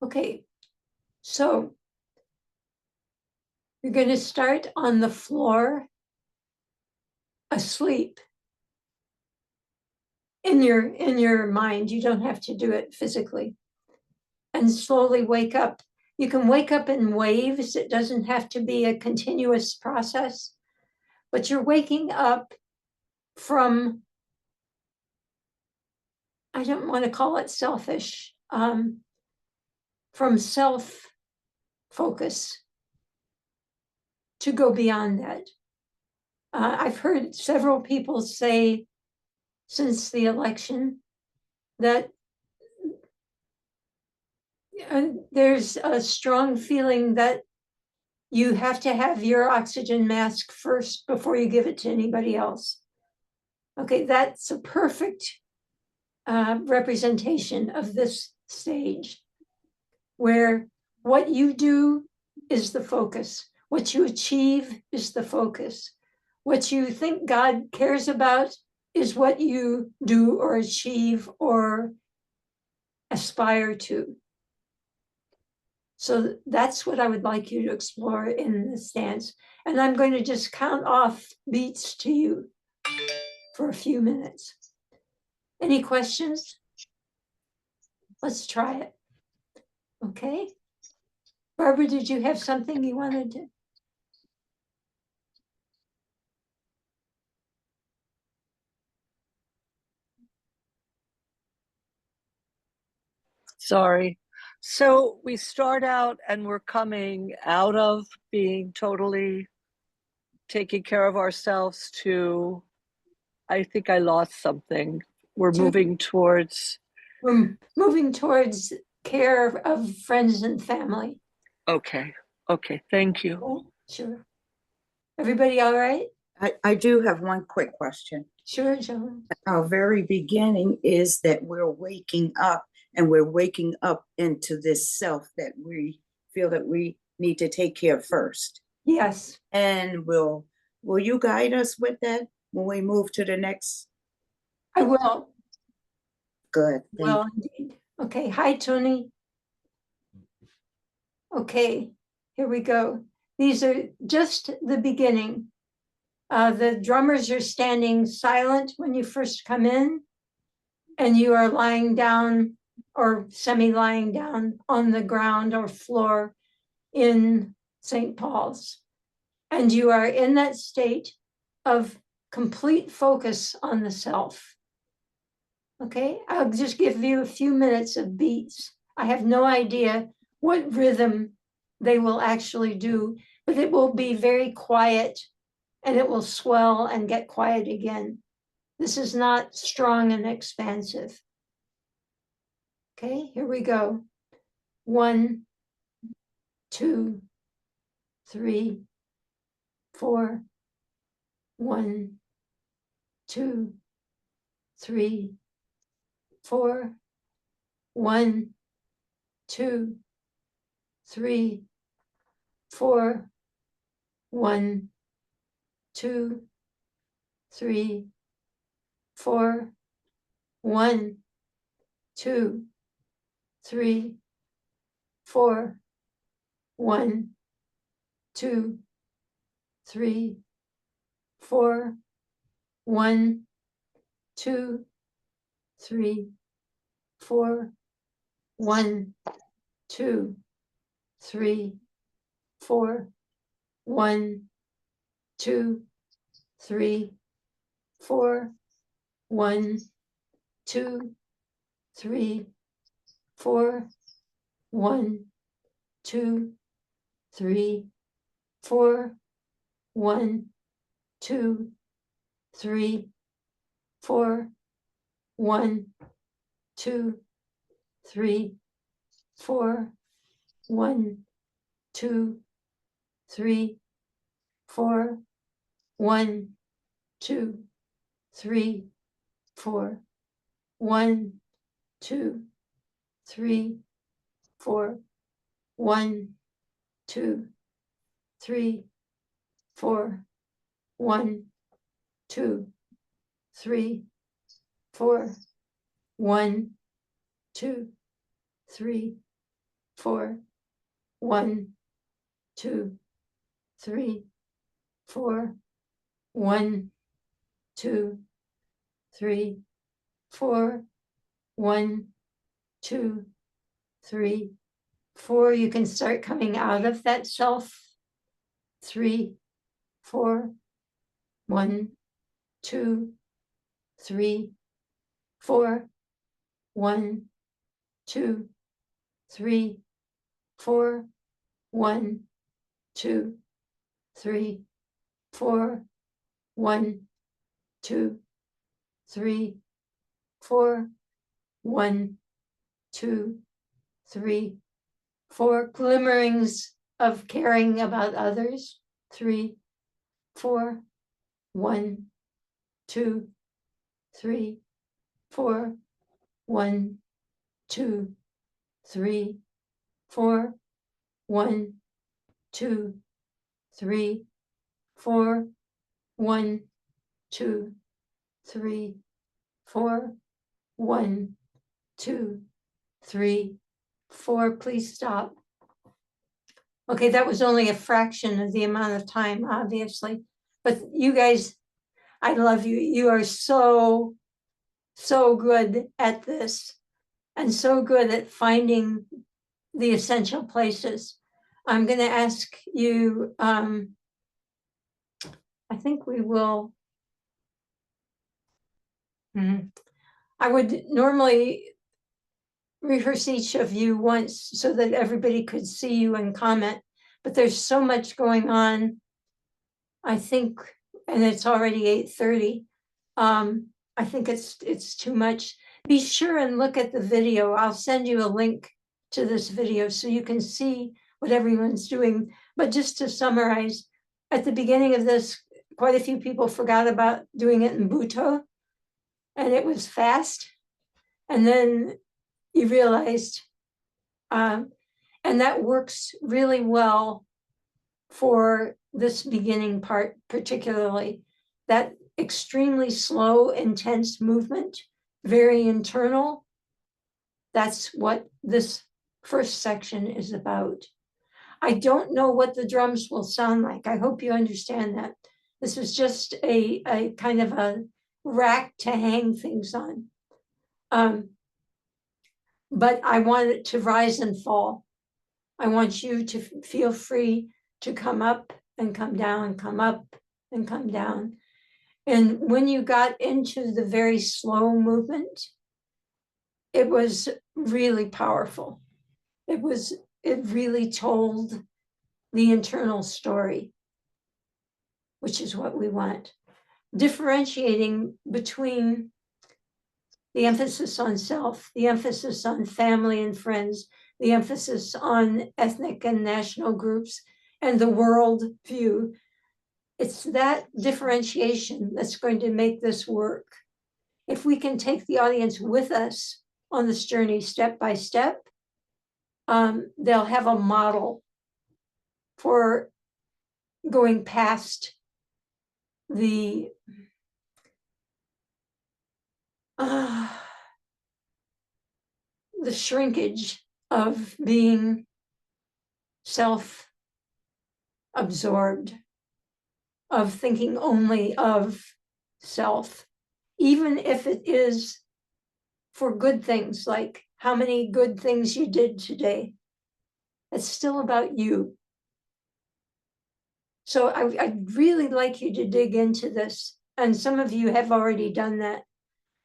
Okay, so you're going to start on the floor, asleep. In your mind, you don't have to do it physically. And slowly wake up. You can wake up in waves. It doesn't have to be a continuous process, but you're waking up from, I don't want to call it selfish, from self focus to go beyond that. I've heard several people say since the election that there's a strong feeling that you have to have your oxygen mask first before you give it to anybody else. Okay, that's a perfect representation of this stage, where what you do is the focus, what you achieve is the focus, what you think God cares about is what you do or achieve or aspire to. So that's what I would like you to explore in the stance. And I'm going to just count off beats to you for a few minutes. Any questions? Let's try it. Okay. Barbara, did you have something you wanted to? Sorry. So we start out and we're coming out of being totally taking care of ourselves to, I think I lost something. We're moving towards Care of friends and family. Okay. Thank you. Oh, sure. Everybody all right? I do have one quick question. Sure, Joan. Our very beginning is that we're waking up, and we're waking up into this self that we feel that we need to take care of first. Yes. And will you guide us with that when we move to the next? I will. Good. Well, indeed. Okay. Hi, Tony. Okay, here we go. These are just the beginning. The drummers are standing silent when you first come in, and you are lying down or semi-lying down on the ground or floor in St. Paul's. And you are in that state of complete focus on the self. Okay, I'll just give you a few minutes of beats. I have no idea what rhythm they will actually do, but it will be very quiet and it will swell and get quiet again. This is not strong and expansive. Okay, here we go. 1, 2, 3, 4. 1, 2, 3, 4. 1, 2, 3, 4. 1, 2, 3, 4. 1, 2, 3, 4. 1, 2, 3, 4. 1, 2, 3, 4. 1, 2, 3, 4. 1, 2, 3, 4. 1, 2, 3, 4. 1, 2, 3, 4. 1, 2, 3, 4. 1, 2, 3, 4. 1, 2, 3, 4. 1, 2, 3, 4. 1, 2, 3, 4. 1, 2, 3, 4. 1, 2, 3, 4. 1, 2, 3, 4, 1, 2, 3, 4, 1, 2, 3, 4, 1, 2, 3, 4. You can start coming out of that self. 3, 4, 1, 2, 3, 4, 1, 2, 3, 4, 1, 2, 3, 4, 1, 2, 3, 4, 1, 2, 3, 4. Glimmerings of caring about others. 3, 4, 1, 2, 3, 4, 1, 2, 3, 4, 1, 2, 3, 4, 1, 2, 3, 4, 1, 2, 3, 4. Please stop. Okay, that was only a fraction of the amount of time, obviously. But you guys, I love you. You are so good at this and so good at finding the essential places. I'm going to ask you, I think we will. I would normally rehearse each of you once so that everybody could see you and comment, but there's so much going on, I think, and it's already 8:30. I think it's too much. Be sure and look at the video. I'll send you a link to this video so you can see what everyone's doing. But just to summarize, at the beginning of this, quite a few people forgot about doing it in Buto, and it was fast. And then you realized, and that works really well for this beginning part, particularly that extremely slow, intense movement, very internal. That's what this first section is about. I don't know what the drums will sound like. I hope you understand that. This is just a kind of a rack to hang things on. But I want it to rise and fall. I want you to feel free to come up and come down, come up and come down. And when you got into the very slow movement, it was really powerful. It really told the internal story, which is what we want. Differentiating between the emphasis on self, the emphasis on family and friends, the emphasis on ethnic and national groups, and the world view. It's that differentiation that's going to make this work. If we can take the audience with us on this journey step by step, they'll have a model for going past the shrinkage of being self-absorbed, of thinking only of self, even if it is for good things, like how many good things you did today. It's still about you. So I'd really like you to dig into this, and some of you have already done that.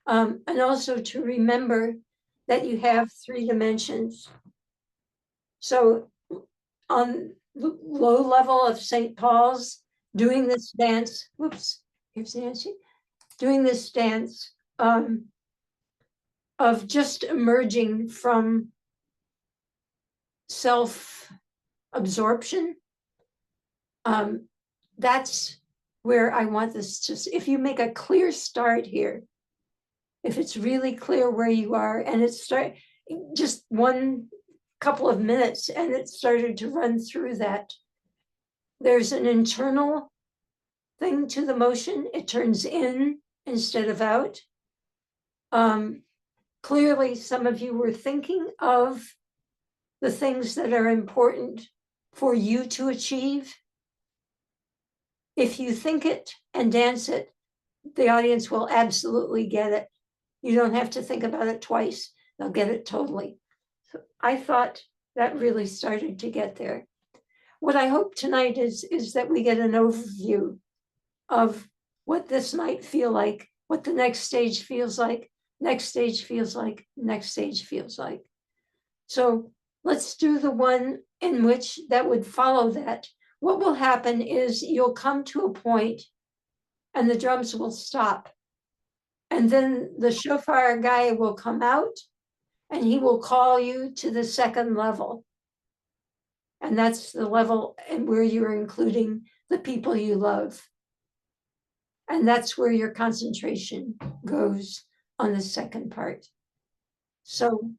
And also to remember that you have 3 dimensions. So on the low level of St. Paul's, doing this dance, whoops, here's Nancy, doing this dance of just emerging from self-absorption. That's where I want this to, if you make a clear start here, if it's really clear where you are, and it's just one couple of minutes and it started to run through that, there's an internal thing to the motion. It turns in instead of out. Clearly, some of you were thinking of the things that are important for you to achieve. If you think it and dance it, the audience will absolutely get it. You don't have to think about it twice. They'll get it totally. So I thought that really started to get there. What I hope tonight is that we get an overview of what this might feel like, what the next stage feels like, next stage feels like, next stage feels like. So let's do the one in which that would follow that. What will happen is you'll come to a point and the drums will stop. And then the shofar guy will come out and he will call you to the second level. And that's the level where you're including the people you love. And that's where your concentration goes on the second part. So,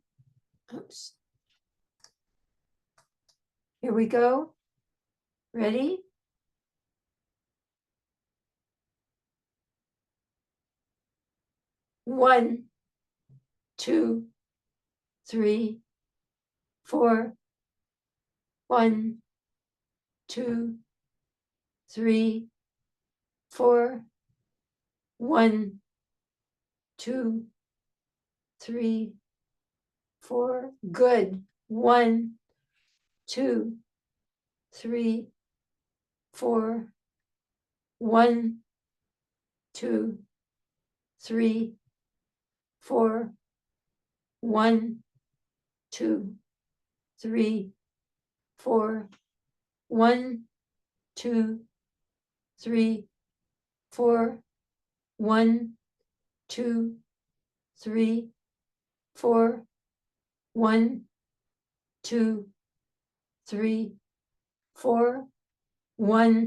oops. Here we go. Ready? One, two, three, four. 1, 2, 3, 4. 1, 2, 3, 4. Good. 1, 2, 3, 4. 1, 2, 3, 4. 1, 2, 3, 4. 1, 2, 3, 4. 1, 2, 3, 4. 1, 2, 3, 4. 1,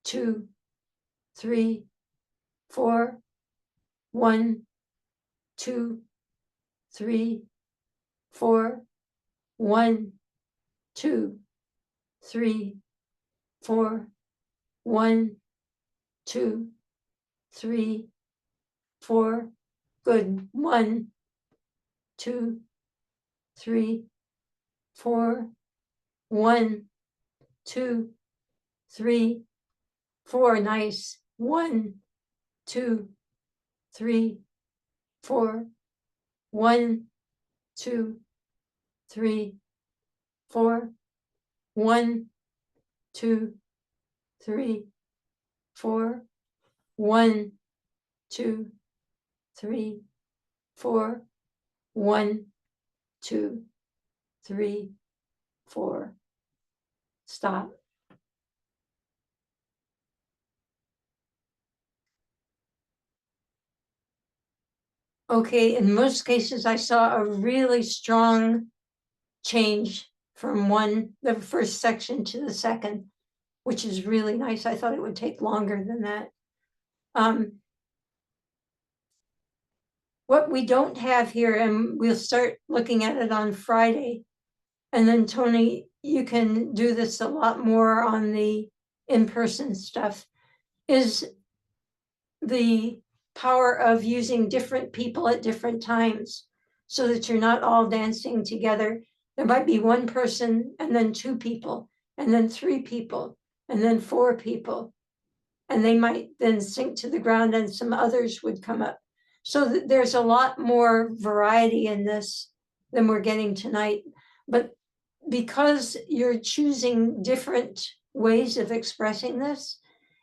2, 3, 4. 1, 2, 3, 4. 1, 2, 3, 4. 1, 2, 3, 4. Good. 1, 2, 3, 4. 1, 2, 3, 4. Nice. 1, 2, 3, 4. 1, 2, 3, 4. 1, 2, 3, 4. 1, 2, 3, 4. 1, 2, 3, 4. Stop. Okay, in most cases, I saw a really strong change from the first section to the second, which is really nice. I thought it would take longer than that. What we don't have here, and we'll start looking at it on Friday, and then Tony, you can do this a lot more on the in-person stuff, is the power of using different people at different times so that you're not all dancing together. There might be one person and then 2 people and then 3 people and then 4 people. And they might then sink to the ground and some others would come up. So there's a lot more variety in this than we're getting tonight. But because you're choosing different ways of expressing this,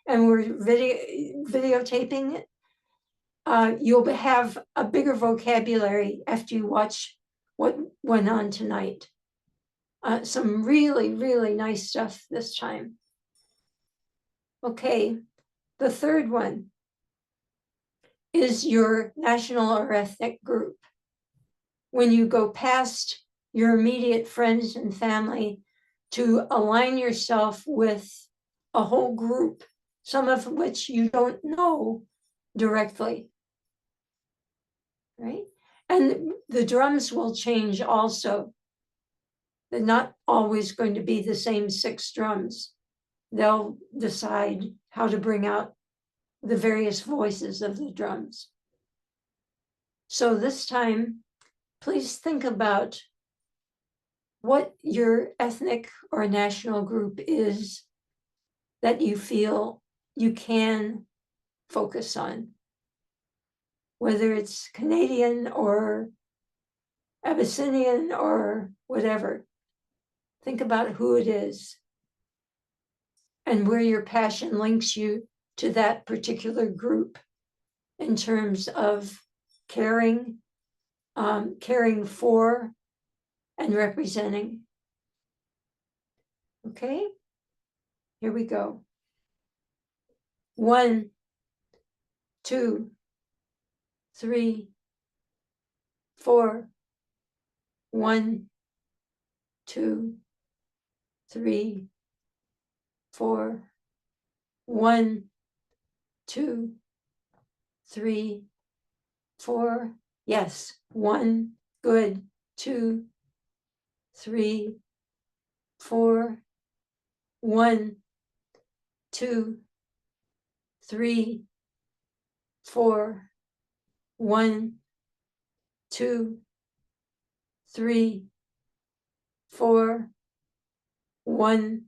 and we're videotaping it, you'll have a bigger vocabulary after you watch what went on tonight. Some really, really nice stuff this time. Okay, the third one is your national or ethnic group. When you go past your immediate friends and family to align yourself with a whole group, some of which you don't know directly, right? And the drums will change also. They're not always going to be the same 6 drums. They'll decide how to bring out the various voices of the drums. So this time, please think about what your ethnic or national group is that you feel you can focus on, whether it's Canadian or Abyssinian or whatever. Think about who it is and where your passion links you to that particular group in terms of caring, caring for, and representing. Okay, here we go. 1, 2, 3, 4. 1, 2, 3, 4. 1, 2, 3, 4. Yes, 1. Good. 2, 3, 4. 1, 2, 3, 4. 1, 2, 3, 4. 1,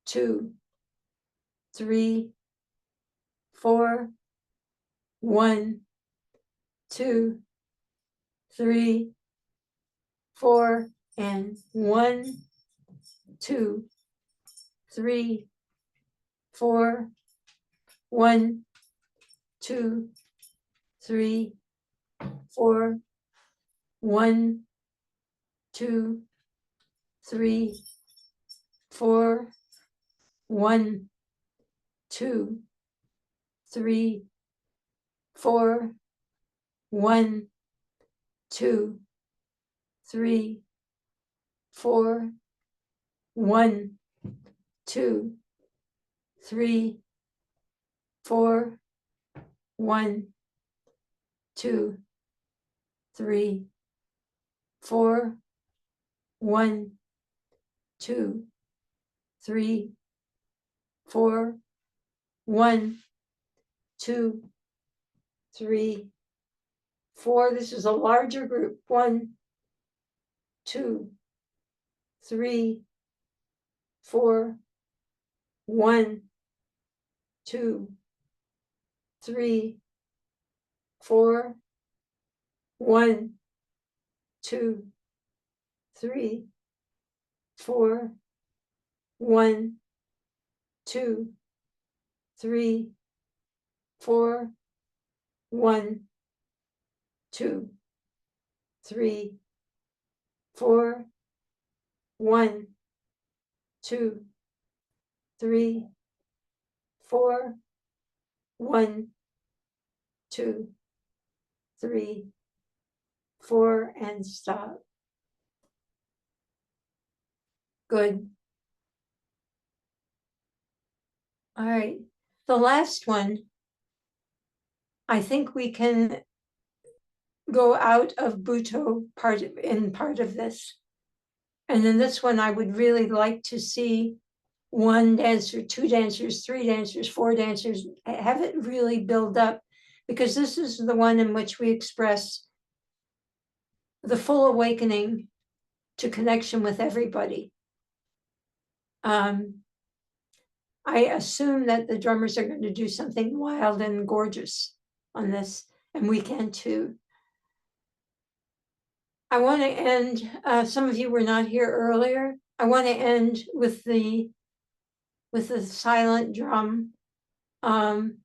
2, 3, 4. 1, 2, 3, 4. And 1, 2, 3, 4. 1, 2, 3, 4. 1, 2, 3, 4. 1, 2, 3, 4. 1, 2, 3, 4. 1, 2, 3, 4. 1, 2, 3, 4. 1, 2, 3, 4. 1, 2, 3, 4. This is a larger group. 1, 2, 3, 4. 1, 2, 3, 4. 1, 2, 3, 4. 1, 2, 3, 4. 1, 2, 3, 4. 1, 2, 3, 4. 1, 2, 3, 4. And stop. Good. All right, the last one, I think we can go out of Butoh part of this. And in this one, I would really like to see 1 dancer, 2 dancers, 3 dancers, 4 dancers, have it really build up, because this is the one in which we express the full awakening to connection with everybody. I assume that the drummers are going to do something wild and gorgeous on this, and we can too. I want to end, some of you were not here earlier. I want to end with the silent drum. The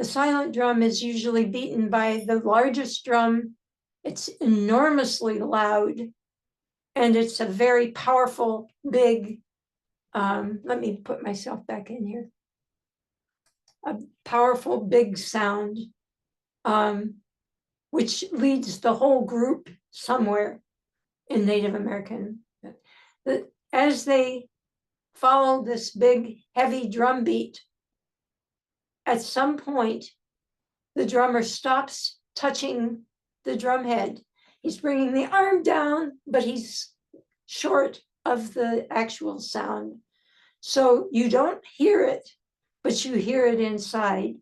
silent drum is usually beaten by the largest drum. It's enormously loud, and it's a very powerful, big, let me put myself back in here. A powerful, big sound, which leads the whole group somewhere in Native American. As they follow this big, heavy drum beat, at some point, the drummer stops touching the drum head. He's bringing the arm down, but he's short of the actual sound. So you don't hear it, but you hear it inside.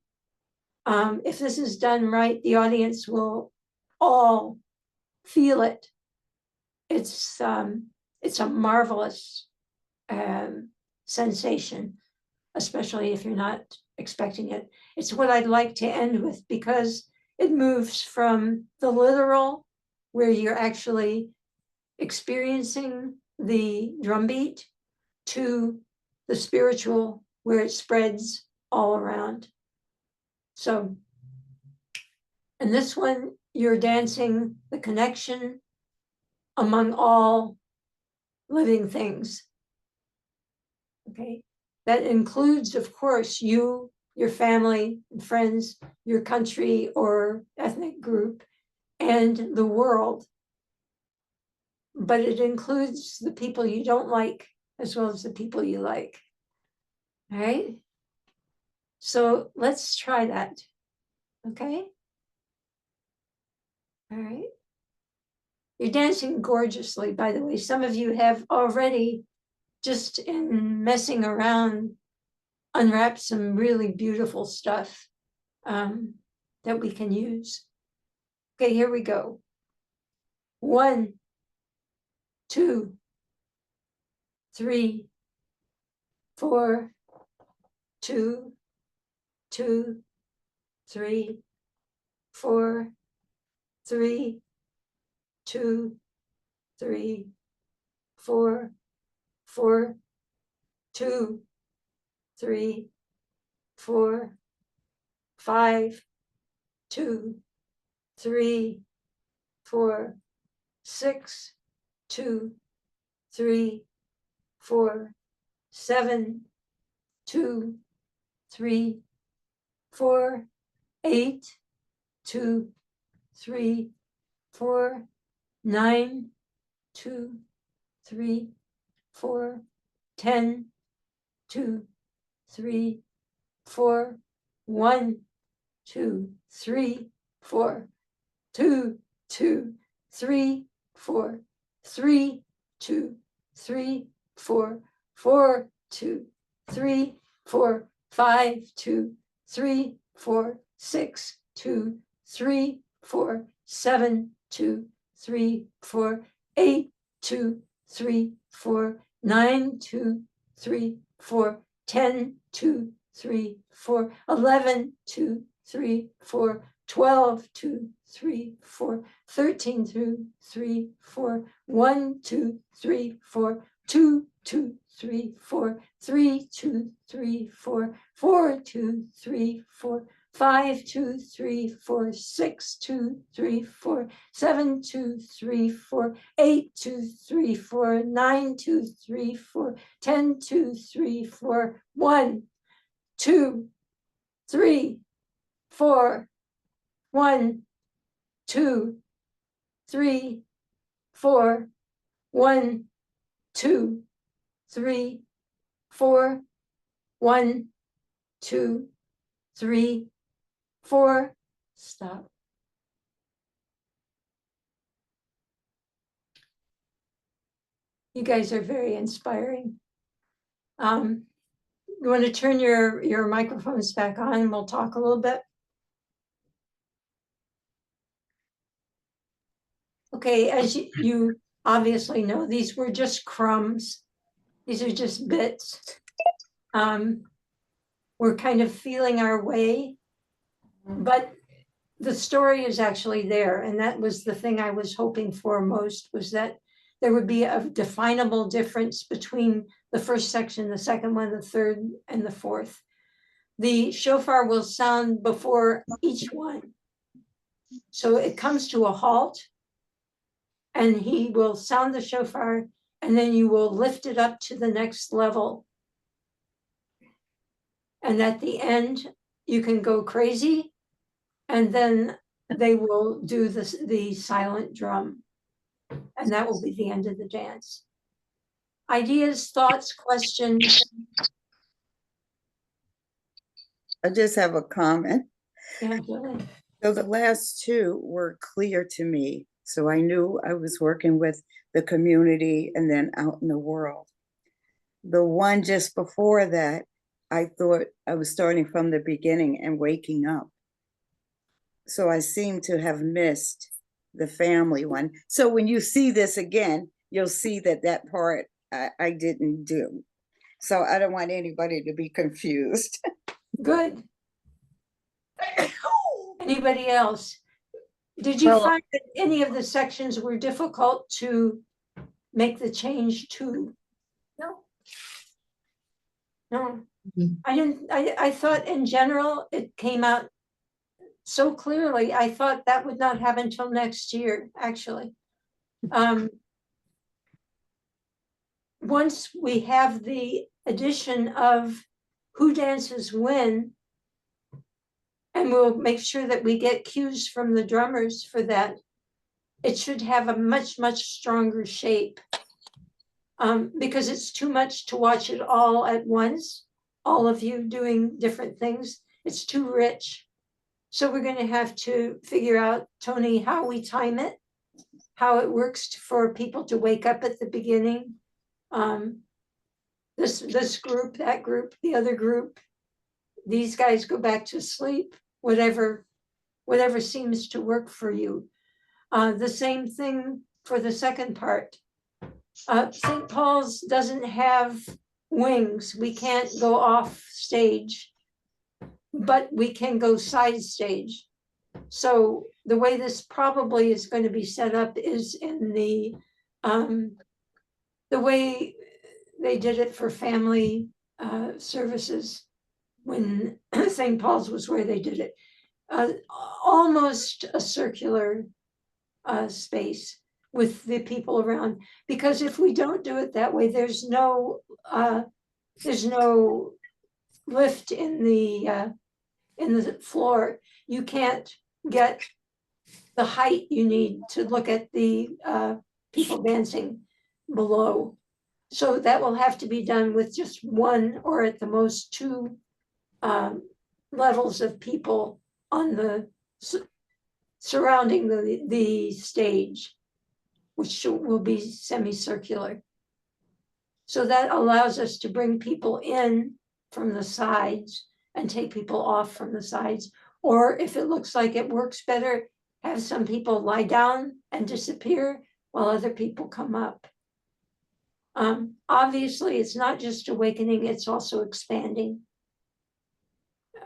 If this is done right, the audience will all feel it. it's a marvelous sensation, especially if you're not expecting it. It's what I'd like to end with because it moves from the literal, where you're actually experiencing the drumbeat, to the spiritual, where it spreads all around. So, and this one, you're dancing the connection among all living things. Okay, that includes, of course, you, your family and friends, your country or ethnic group, and the world. But it includes the people you don't like as well as the people you like. All right. So let's try that. Okay. All right. You're dancing gorgeously, by the way. Some of you have already, just in messing around, unwrapped some really beautiful stuff that we can use. Okay, here we go. 1, 2, 3, 4, 2, 2, 3, 4, 3, 2, 3, 4, 4, 2, 3, 4, 5, 2, 3, 4, 6, 2, 3, 4, 7, 2, 3, 4, 8, 2, 3, 4, 9, 2, 3, 4, 10, 2, 3, 4, 1, 2, 3, 4, 2, 2, 3, 4, 3, 2, 3, 4, 4, 2, 3, 4, 5, 2, 3, 4, 6, 2, 3, 4, 7, 2, 3, 4, 8, 2, 3, 4, 9, 2, 3, 4, 10, 2, 3, 4, 11, 2, 3, 4, 12, 2, 3, 4, 13, 2, 3, 4, 1, 2, 3, 4, 2, 2, 3, 4, 3, 2, 3, 4, 4, 2, 3, 4, 5, 2, 3, 4, 6, 2, 3, 4, 7, 2, 3, 4, 8, 2, 3, 4, 9, 2, 3, 4, 10, 2, 3, 4, 1, 2, 3, 4, 1, 2, 3, 4, 1, 2, 3, 4, 1, 2, 3, 4. Stop. You guys are very inspiring. You want to turn your microphones back on and we'll talk a little bit? Okay, as you obviously know, these were just crumbs. These are just bits. We're kind of feeling our way, but the story is actually there. And that was the thing I was hoping for most, was that there would be a definable difference between the first section, the second one, the third, and the fourth. The shofar will sound before each one. So it comes to a halt, and he will sound the shofar, and then you will lift it up to the next level. And at the end, you can go crazy, and then they will do the silent drum. And that will be the end of the dance. Ideas, thoughts, questions? I just have a comment. Angela? So the last two were clear to me. So I knew I was working with the community and then out in the world. The one just before that, I thought I was starting from the beginning and waking up. So I seem to have missed the family one. So when you see this again, you'll see that that part I didn't do. So I don't want anybody to be confused. Good. Anybody else? Did you Well- find that any of the sections were difficult to make the change to? No. No, Mhm. I didn't, I thought in general, it came out so clearly. I thought that would not happen until next year, actually. Once we have the addition of who dances when, and we'll make sure that we get cues from the drummers for that, it should have a much, much stronger shape. Because it's too much to watch it all at once, all of you doing different things. It's too rich. So we're going to have to figure out, Tony, how we time it, how it works for people to wake up at the beginning. This group, that group, the other group, these guys go back to sleep, whatever seems to work for you. The same thing for the second part. St. Paul's doesn't have wings. We can't go off stage, but we can go side stage. So the way this probably is going to be set up is in the way they did it for family services when St. Paul's was where they did it. Almost a circular space with the people around, because if we don't do it that way, there's no lift in the floor. You can't get the height you need to look at the people dancing below. So that will have to be done with just one or at the most two levels of people on the surrounding the stage, which will be semicircular. So that allows us to bring people in from the sides and take people off from the sides. Or if it looks like it works better, have some people lie down and disappear while other people come up. Obviously, it's not just awakening, it's also expanding.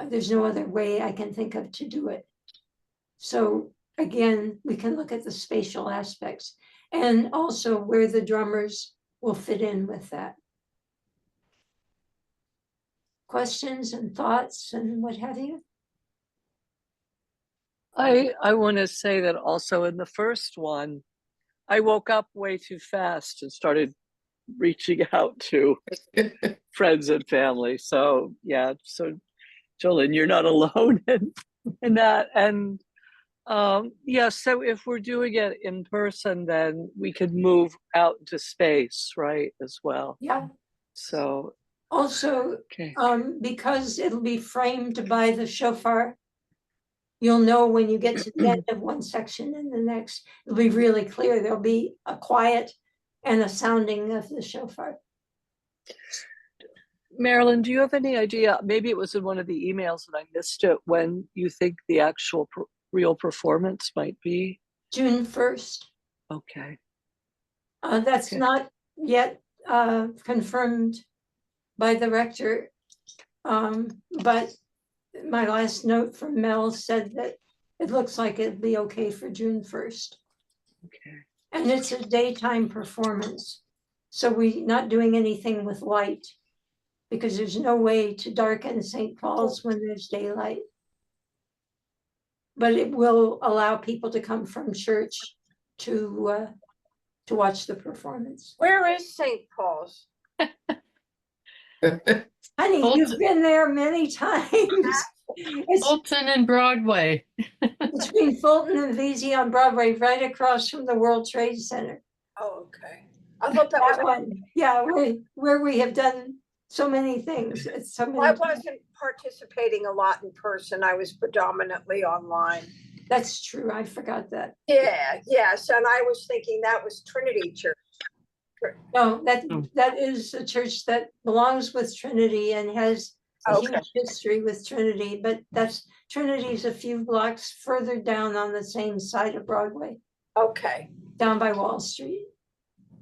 There's no other way I can think of to do it. So again, we can look at the spatial aspects and also where the drummers will fit in with that. Questions and thoughts and what have you? I want to say that also in the first one, I woke up way too fast and started reaching out to friends and family. So yeah, so Jolene, you're not alone in that. And yeah, so if we're doing it in person, then we could move out into space, right, as well. Yeah. So Also, okay. because it'll be framed by the shofar, you'll know when you get to the end of one section and the next, it'll be really clear. There'll be a quiet and a sounding of the shofar. Marilyn, do you have any idea? Maybe it was in one of the emails and I missed it. When you think the actual real performance might be? June 1st. Okay. That's Okay. not yet confirmed by the rector. But my last note from Mel said that it looks like it'd be okay for June 1st. Okay. And it's a daytime performance. So we're not doing anything with light because there's no way to darken St. Paul's when there's daylight. But it will allow people to come from church to watch the performance. Where is St. Paul's? Honey, Fulton. you've been there many times. It's Fulton and Broadway. between Fulton and Vesey on Broadway, right across from the World Trade Center. Oh, okay. I thought that was, That one, yeah, where we have done so many things. It's so I many. wasn't participating a lot in person. I was predominantly online. That's true. I forgot that. Yeah, yes. And I was thinking that was Trinity Church. No, Oh. that is a church that belongs with Trinity and has a Okay. huge history with Trinity, but Trinity's a few blocks further down on the same side of Broadway. Okay. down by Wall Street.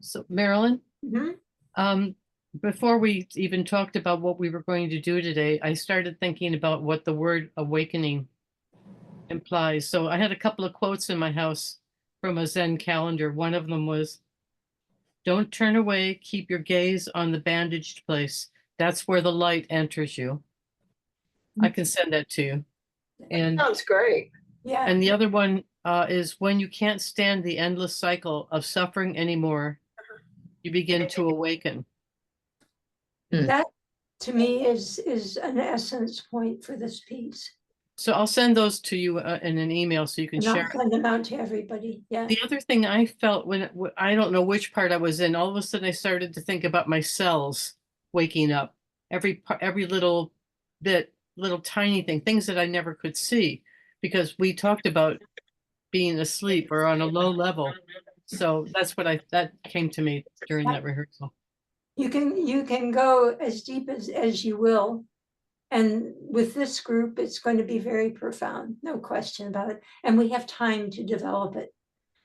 So Marilyn, Mhm. before we even talked about what we were going to do today, I started thinking about what the word awakening implies. So I had a couple of quotes in my house from a Zen calendar. One of them was, "Don't turn away, keep your gaze on the bandaged place. That's where the light enters you." I can send that to you. And Sounds great. Yeah, the other one is, "When you can't stand the endless cycle of suffering anymore, you begin to awaken." that to me is an essence point for this piece. So I'll send those to you in an email so you can And share. I'll send them out to everybody, yeah. The other thing I felt when I don't know which part I was in, all of a sudden I started to think about my cells waking up. Every little bit, little tiny thing, things that I never could see because we talked about being asleep or on a low level. So that's what that came to me during that rehearsal. You can go as deep as you will. And with this group, it's going to be very profound, no question about it. And we have time to develop it.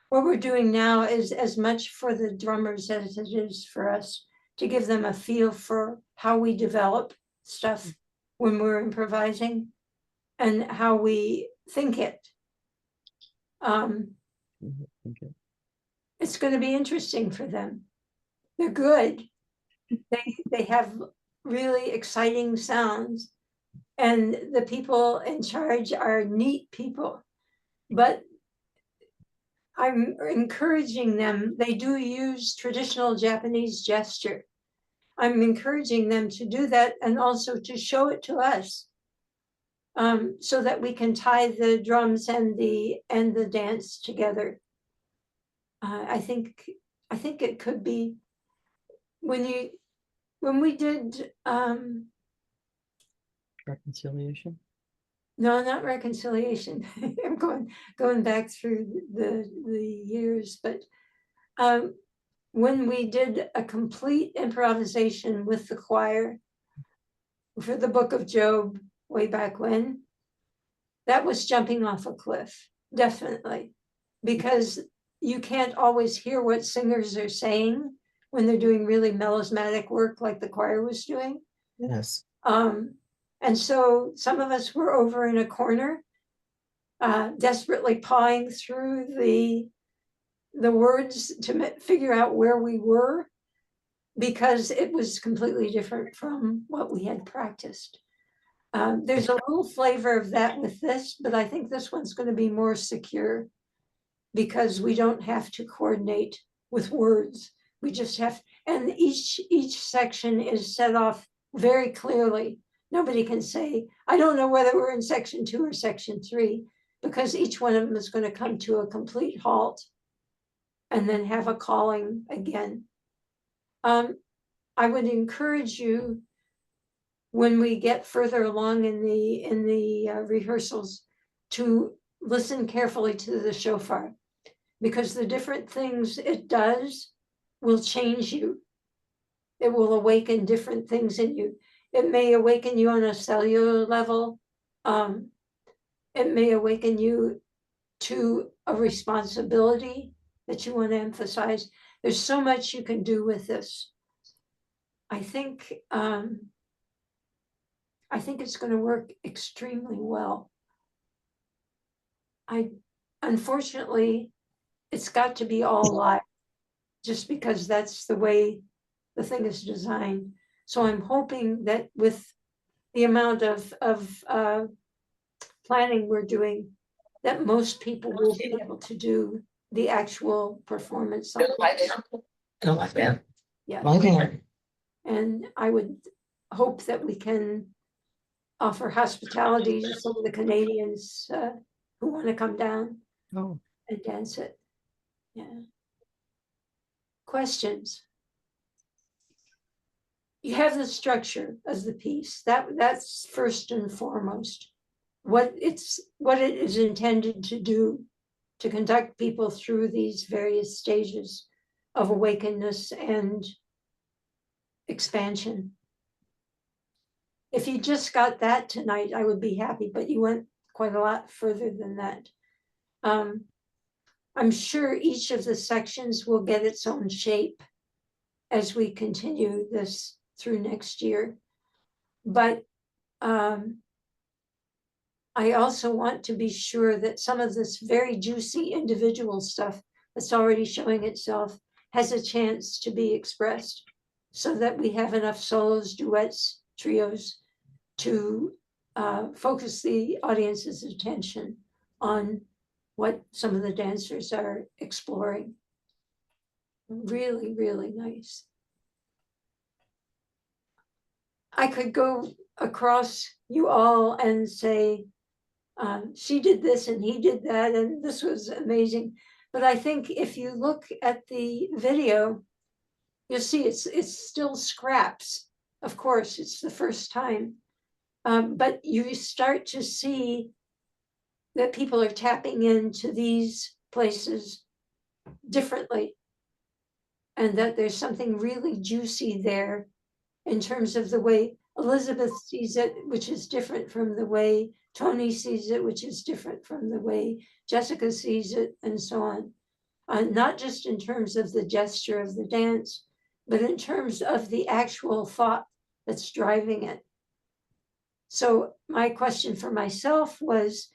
What we're doing now is as much for the drummers as it is for us to give them a feel for how we develop stuff when we're improvising and how we think it. Okay. It's going to be interesting for them. They're good. They have really exciting sounds, and the people in charge are neat people. But I'm encouraging them. They do use traditional Japanese gesture. I'm encouraging them to do that and also to show it to us, so that we can tie the drums and the dance together. I think it could be when we did Reconciliation. no, not reconciliation. I'm going back through the years, but when we did a complete improvisation with the choir for the Book of Job way back when, that was jumping off a cliff, definitely, because you can't always hear what singers are saying when they're doing really melismatic work like the choir was doing. Yes. And so some of us were over in a corner, desperately pawing through the words to figure out where we were, because it was completely different from what we had practiced. There's a little flavor of that with this, but I think this one's going to be more secure because we don't have to coordinate with words. We just have, and each section is set off very clearly. Nobody can say, I don't know whether we're in section 2 or section 3, because each one of them is going to come to a complete halt and then have a calling again. I would encourage you, when we get further along in the rehearsals, to listen carefully to the shofar, because the different things it does will change you. It will awaken different things in you. It may awaken you on a cellular level. It may awaken you to a responsibility that you want to emphasize. There's so much you can do with this. I think it's going to work extremely well. Unfortunately, it's got to be all live, just because that's the way the thing is designed. So I'm hoping that with the amount of planning we're doing, that most people will be able to do the actual performance. Yeah. And I would hope that we can offer hospitality to some of the Canadians who want to come down Oh, and dance it. Yeah. Questions? You have the structure of the piece. That's first and foremost. What it is intended to do, to conduct people through these various stages of awakeness and expansion. If you just got that tonight, I would be happy, but you went quite a lot further than that. I'm I'm sure each of the sections will get its own shape as we continue this through next year. But I also want to be sure that some of this very juicy individual stuff that's already showing itself has a chance to be expressed, so that we have enough solos, duets, trios to focus the audience's attention on what some of the dancers are exploring. Really, really nice. I could go across you all and say, she did this and he did that, and this was amazing. But I think if you look at the video, you'll see it's still scraps. Of course, it's the first time. But you start to see that people are tapping into these places differently, and that there's something really juicy there in terms of the way Elizabeth sees it, which is different from the way Tony sees it, which is different from the way Jessica sees it, and so on. Not just in terms of the gesture of the dance, but in terms of the actual thought that's driving it. So my question for myself was,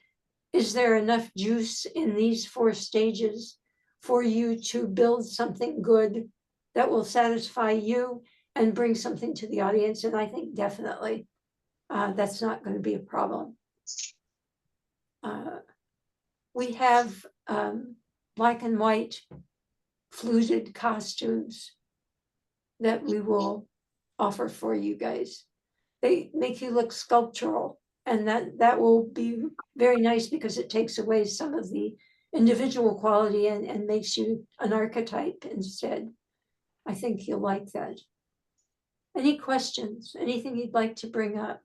is there enough juice in these 4 stages for you to build something good that will satisfy you and bring something to the audience? And I think definitely that's not going to be a problem. We have black and white fluted costumes that we will offer for you guys. They make you look sculptural, and that will be very nice because it takes away some of the individual quality and makes you an archetype instead. I think you'll like that. Any questions? Anything you'd like to bring up?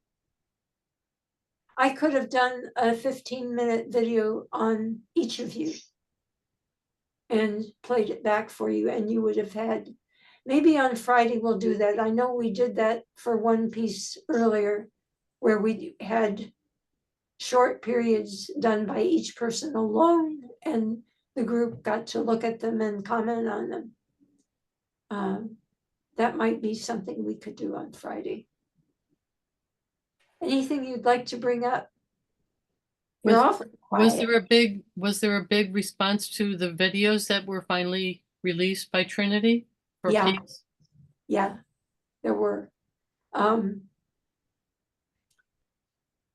I could have done a 15-minute video on each of you and played it back for you, and you would have had, maybe on Friday we'll do that. I know we did that for one piece earlier where we had short periods done by each person alone, and the group got to look at them and comment on them. That might be something we could do on Friday. Anything you'd like to bring up? You're awfully Was quiet. was there a big response to the videos that were finally released by Trinity? For Yeah. Peace? Yeah, there were.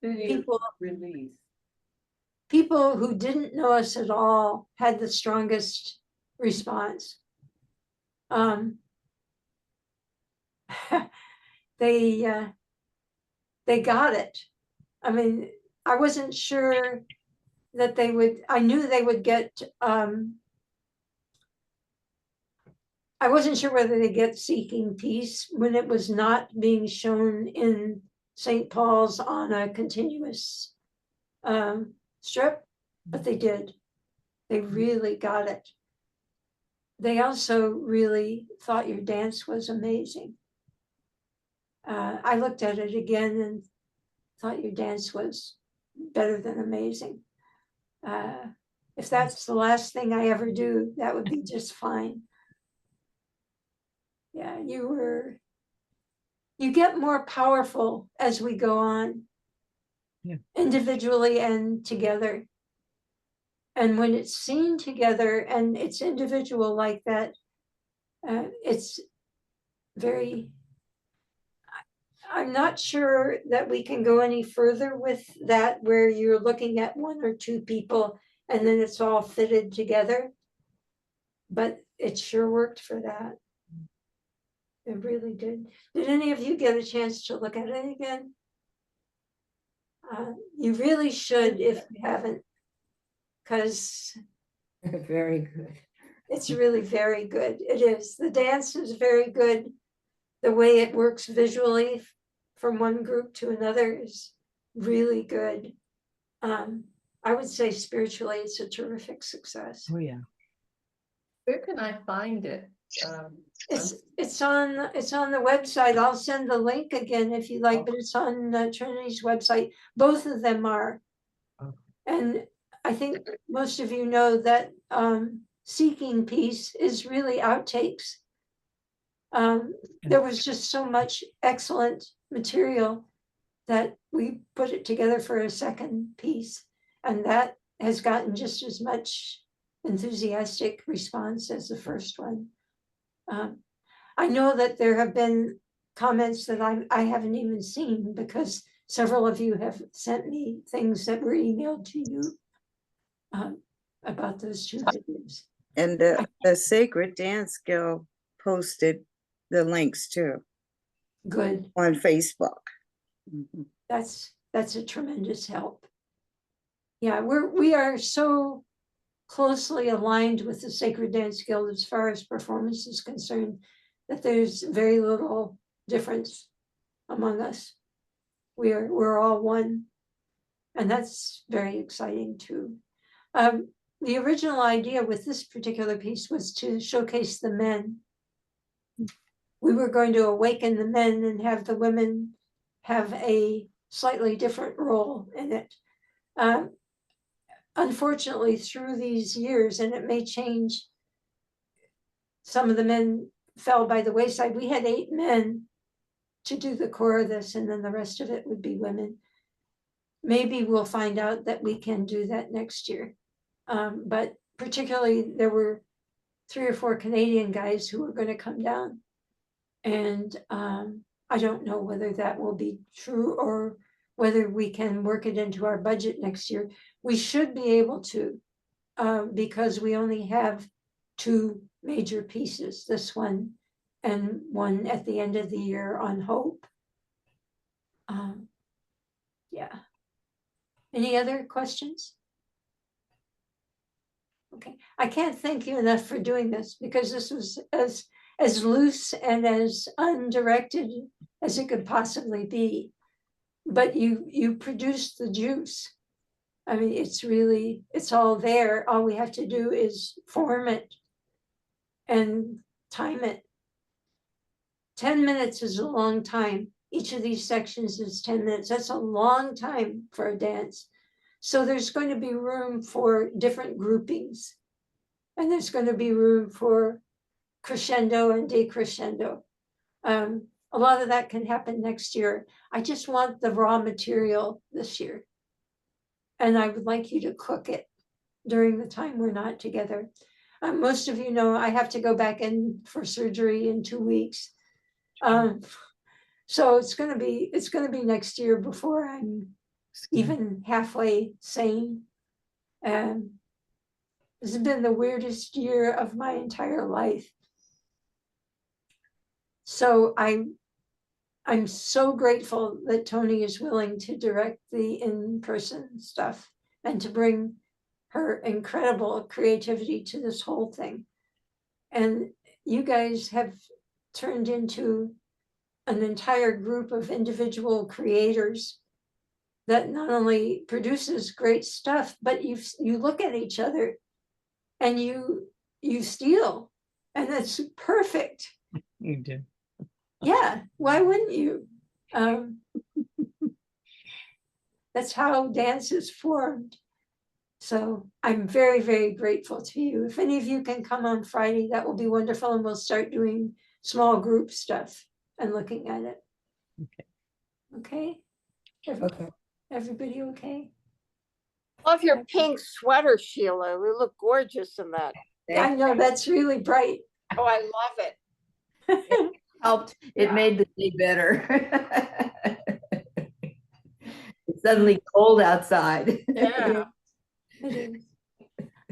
People Release. people who didn't know us at all had the strongest response. They got it. I mean, I wasn't sure that they would, I knew they would get, I wasn't sure whether they get Seeking Peace when it was not being shown in St. Paul's on a continuous strip, but they did. They really got it. They also really thought your dance was amazing. I looked at it again and thought your dance was better than amazing. If that's the last thing I ever do, that would be just fine. Yeah, you get more powerful as we go on. Yeah. Individually and together. And when it's seen together and it's individual like that, it's very, I'm not sure that we can go any further with that where you're looking at 1 or 2 people and then it's all fitted together. But it sure worked for that. It really did. Did any of you get a chance to look at it again? You really should if you haven't, because Very good. it's really very good. It is. The dance is very good. The way it works visually from one group to another is really good. I would say spiritually, it's a terrific success. Oh, yeah. Where can I find it? It's on the website. I'll send the link again if you like, but it's on Trinity's website. Both of them are. Okay. And I think most of you know that seeking piece is really outtakes. There was just so much excellent material that we put it together for a second piece. And that has gotten just as much enthusiastic response as the first one. I know that there have been comments that I haven't even seen because several of you have sent me things that were emailed to you about those two videos. And the Sacred Dance Guild posted the links too Good. on Facebook. Mhm. That's a tremendous help. Yeah, we are so closely aligned with the Sacred Dance Guild as far as performance is concerned that there's very little difference among us. We're all one, and that's very exciting too. The original idea with this particular piece was to showcase the men. We were going to awaken the men and have the women have a slightly different role in it. Unfortunately, through these years, and it may change, some of the men fell by the wayside. We had 8 men to do the core of this, and then the rest of it would be women. Maybe we'll find out that we can do that next year. But particularly, there were 3 or 4 Canadian guys who were going to come down. And I don't know whether that will be true or whether we can work it into our budget next year. We should be able to, because we only have 2 major pieces, this one and one at the end of the year on Hope. Yeah. Any other questions? Okay, I can't thank you enough for doing this because this was as loose and as undirected as it could possibly be. But you produced the juice. I mean, it's all there. All we have to do is form it and time it. 10 minutes is a long time. Each of these sections is 10 minutes. That's a long time for a dance. So there's going to be room for different groupings. And there's going to be room for crescendo and decrescendo. A lot of that can happen next year. I just want the raw material this year. And I would like you to cook it during the time we're not together. Most of you know I have to go back in for surgery in 2 weeks. So it's gonna be next year before I'm even halfway sane. And this has been the weirdest year of my entire life. So I'm so grateful that Tony is willing to direct the in-person stuff and to bring her incredible creativity to this whole thing. And you guys have turned into an entire group of individual creators that not only produces great stuff, but you look at each other and you steal, and that's perfect. You do. Yeah, why wouldn't you? That's how dance is formed. So I'm very, very grateful to you. If any of you can come on Friday, that will be wonderful, and we'll start doing small group stuff and looking at it. Okay. Okay. Everybody okay? Love your pink sweater, Sheila. You look gorgeous in that. I know, that's really bright. Oh, I love it. Helped, it made the day better. It's suddenly cold outside. Yeah. It is.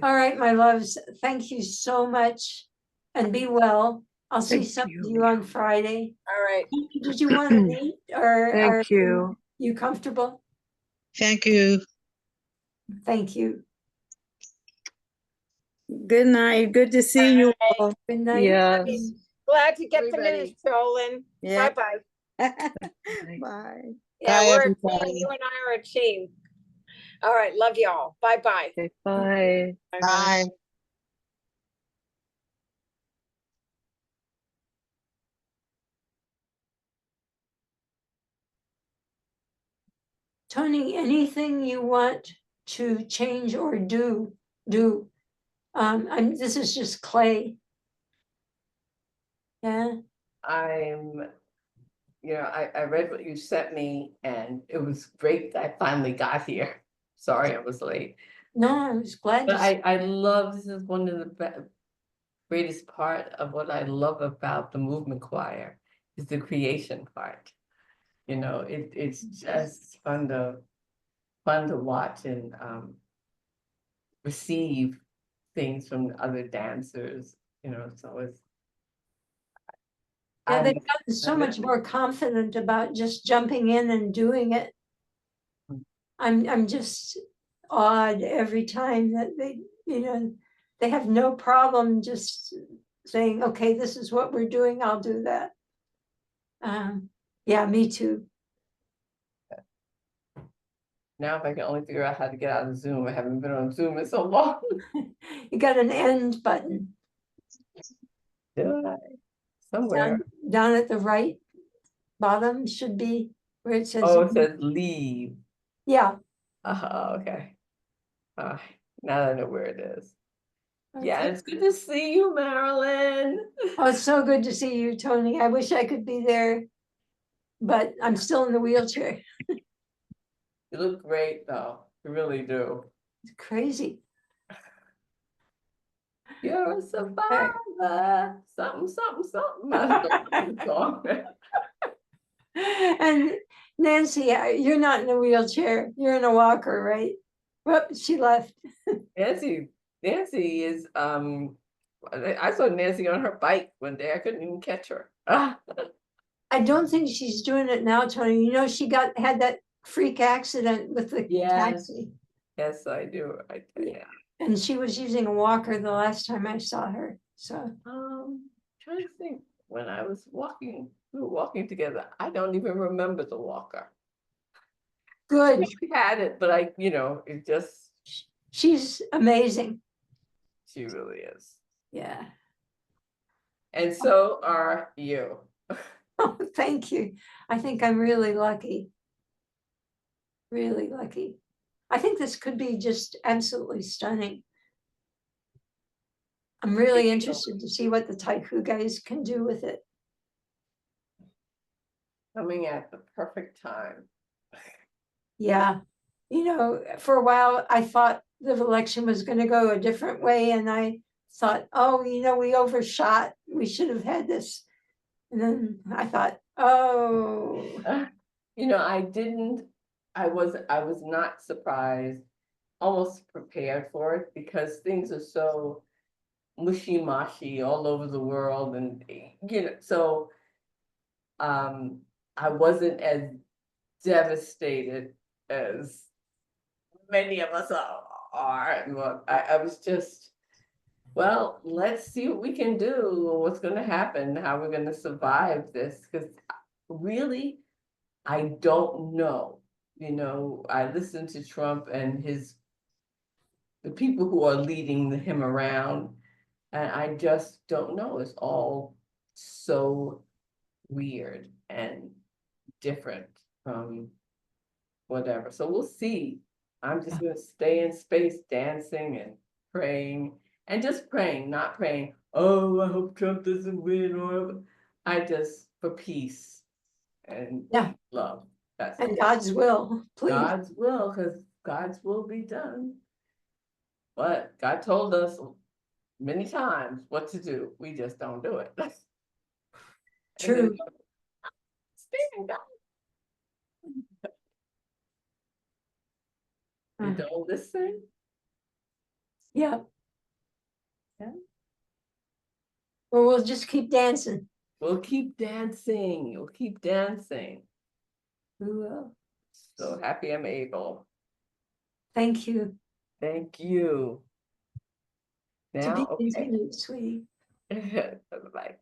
All right, my loves, thank you so much and be well. I'll see Thank some of you. you on Friday. All right. Did you want to meet or are Thank you. you comfortable? Thank you. Thank you. Good night. Good to see you all. Good night. Yes. Glad to get the Everybody. news, Jolyn. Yeah. Bye-bye. Bye. Yeah, Bye, we're a team. everybody. You and I are a team. All right. Love y'all. Bye-bye. Okay, bye. Bye. Tony, anything you want to change or do, This is just clay. Yeah, I read what you sent me and it was great that I finally got here. Sorry I was late. no, I was glad But to see. I love, this is one of the greatest part of what I love about the movement choir is the creation part. It's just fun to watch and receive things from other dancers, so it's. Yeah, I'm- they've gotten so much more confident about just jumping in and doing it. I'm just awed every time that they have no problem just saying, okay, this is what we're doing, I'll do that. Yeah, me too. Now if I can only figure out how to get out of Zoom, I haven't been on Zoom in so long. You got an end button Do I? Somewhere. down at the right bottom should be where it says. Oh, it says leave. Yeah. Okay. Now that I know where it is. Yeah, Okay. it's good to see you, Marilyn. Oh, it's so good to see you, Tony. I wish I could be there, but I'm still in the wheelchair. You look great though. You really do. It's crazy. You're a survivor. Something, something, something. I don't know the song. And Nancy, you're not in a wheelchair. You're in a walker, right? Whoop, she left. Nancy is I saw Nancy on her bike one day. I couldn't even catch her. I don't think she's doing it now, Tony. She had that freak accident with the Yes. taxi. Yes, I do. Yeah. And she was using a walker the last time I saw her. So Trying to think when I was walking, we were walking together. I don't even remember the walker. good. We had it, but it just, She's amazing. she really is. Yeah. And so are you. Oh, thank you. I think I'm really lucky. Really lucky. I think this could be just absolutely stunning. I'm really interested to see what the Taiku guys can do with it. Coming at the perfect time. Yeah. For a while, I thought the election was going to go a different way. And I thought, oh, we overshot. We should have had this. And then I thought, oh. I was not surprised, almost prepared for it because things are so mushy-mashy all over the world. And, so I wasn't as devastated as many of us are. Well, I was just, well, let's see what we can do, what's going to happen, how we're going to survive this. Because really, I don't know. I listened to Trump and the people who are leading him around, and I just don't know. It's all so weird and different from whatever. So we'll see. I'm just going to stay in space dancing and praying and just praying, not praying, oh, I hope Trump doesn't win, or I just for peace and love. That's And all. God's will, please. God's will, because God's will be done. But God told us many times what to do. We just don't do it. True. Stand God. You don't listen. Yeah. Yeah. Well, we'll just keep dancing. We'll keep dancing. We'll keep dancing. We will. So happy I'm able. Thank you. Thank you. To Now, be okay. continued, sweetie. Bye-bye.